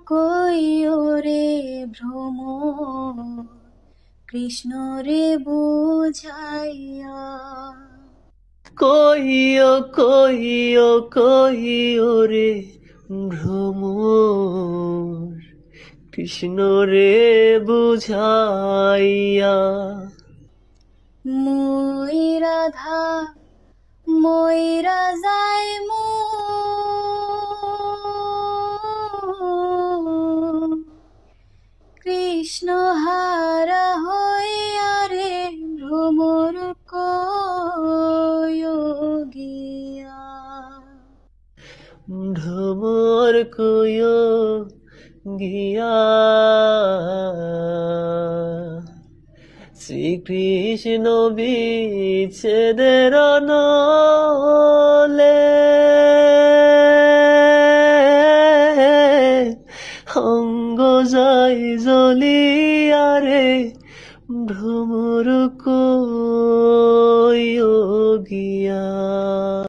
কইও রে ভ্রমর, কৃষ্ণ রে বুঝাইয়া। কইও রে ভ্রমর, কৃষ্ণ রে বুঝাইয়া। মইরা যায় কৃষ্ণ হারা হইয়া রে ভ্রমর কইও গিয়া। ভ্রমর কইও গিয়া, শ্রীকৃষ্ণ বিচ্ছেদের নলে অঙ্গ যাই জ্বলিয়া রে ভ্রমর